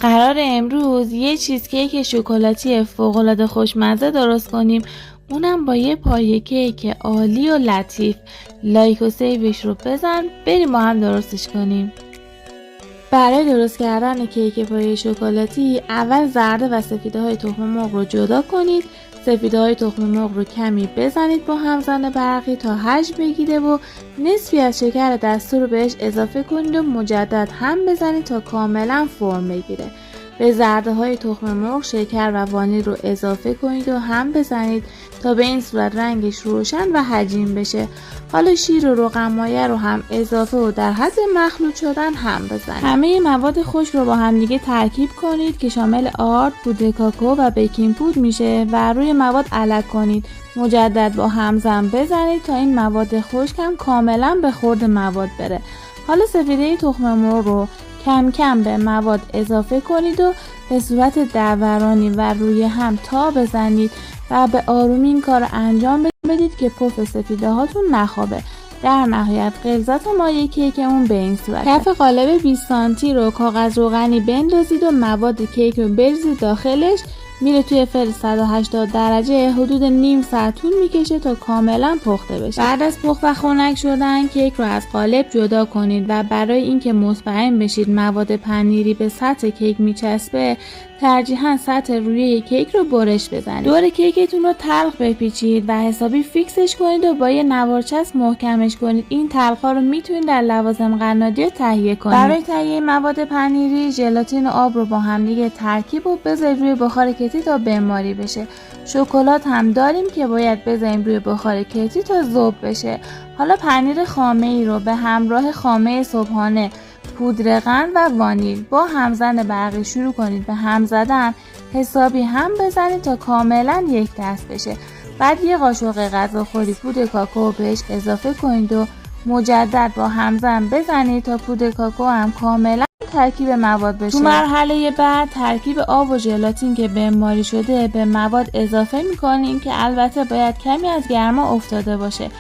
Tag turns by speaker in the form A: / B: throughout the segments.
A: قرار امروز یه چیزکیک شکلاتی فوق‌العاده خوشمزه درست کنیم، اونم با یه پایه کیک عالی و لطیف. لایک و سیوش رو بزن بریم با هم درستش کنیم. برای درست کردن کیک پایه شکلاتی اول زرده و سفیده های تخم مرغ رو جدا کنید. سفیده های تخم مرغ رو کمی بزنید با همزن برقی تا حجم بگیره و نصفی از شکر دستو رو بهش اضافه کنید و مجدد هم بزنید تا کاملا فرم بگیره. به زرده های تخم مرغ شکر و وانیل رو اضافه کنید و هم بزنید تا به این صورت رنگش روشن و هجین بشه. حالا شیر و روغن مایه رو هم اضافه و در حد مخلوط شدن هم بزنید. همه مواد خشک رو با هم دیگه ترکیب کنید که شامل آرد، پودر کاکائو و بیکینگ پودر میشه و روی مواد علک کنید. مجدد با همزن بزنید تا این مواد خشک هم کاملا به خورد مواد بره. حالا سفیده تخم مرغ رو کم کم به مواد اضافه کنید و به صورت دورانی و روی هم تا بزنید و به آرومی این کار رو انجام بدید که پف سفیده هاتون نخوابه. در نهایت غلظت مایه کیکمون به این صورت. کف قالب 20 سانتی رو کاغذ روغنی بندازید و مواد کیک رو بریزید داخلش. میره توی فریزر 180 درجه حدود نیم ساعت طول میکشه تا کاملا پخته بشه. بعد از پخت و خنک شدن کیک رو از قالب جدا کنید و برای اینکه مطمئن بشید مواد پنیری به سطح کیک میچسبه ترجیحاً سطح روی کیک رو برش بزنید. دور کیکتون رو تلخ بپیچید و حسابی فیکسش کنید و با یه نوارچسب محکمش کنید. این تلخ‌ها رو میتونید در لوازم قنادی تهیه کنید. برای تهیه مواد پنیری ژلاتین و آب رو با هم دیگه ترکیب و بذارید روی بخار کتری تا بمباری بشه. شکلات هم داریم که باید بذاریم روی بخار کتری تا ذوب بشه. حالا پنیر خامه‌ای رو به همراه خامه صبحانه، پودر قند و وانیل با همزن برقی شروع کنید به هم زدن. حسابی هم بزنید تا کاملا یک دست بشه. بعد یه قاشق غذاخوری پودر کاکائو بهش اضافه کنید و مجدد با همزن بزنید تا پودر کاکائو هم کاملا ترکیب مواد بشه. تو مرحله بعد ترکیب آب و ژلاتین که بمباری شده به مواد اضافه میکنیم که البته باید کمی از گرما افتاده باشه.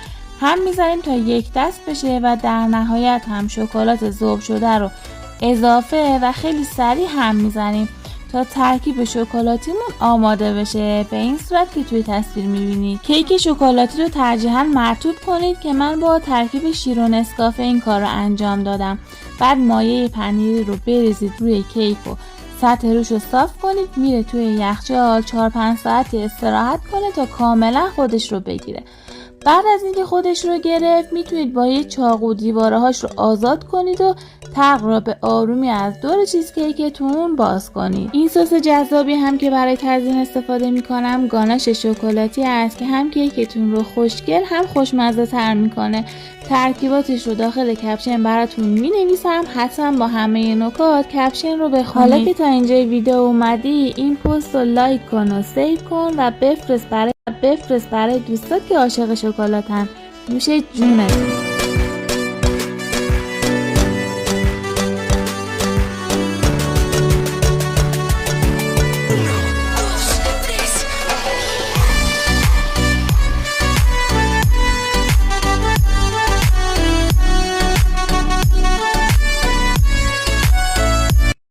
A: هم میذاریم تا یک دست بشه و در نهایت هم شکلات ذوب شده رو اضافه و خیلی سریع هم میزنیم تا ترکیب شکلاتیمون آماده بشه به این صورت که توی تصویر میبینید. کیک شکلاتی رو ترجیحاً مرطوب کنید که من با ترکیب شیر و نسکافه این کار رو انجام دادم. بعد مایه پنیری رو بریزید روی کیک و سطح روش رو صاف کنید. میره توی یخچال 4-5 ساعتی استراحت کنه تا کاملا خودش رو بگیره. بعد از اینکه خودش رو گرفت میتونید با یه چاقو دیوارهاش رو آزاد کنید و تق را به آرومی از دور چیزکیکتون باز کنید. این سس جذابی هم که برای تزیین استفاده میکنم گاناش شکلاتی است که هم کیکتون رو خوشگل هم خوشمزه تر میکنه. ترکیباتش رو داخل کپشن براتون مینویسم، حتما با همه نکات کپشن رو بخونید. حالا که تا اینجای ویدیو اومدی این پست رو لایک کن و سیو کن و بفرست برای دوستات که عاشق شکلاتن. نوش جونت.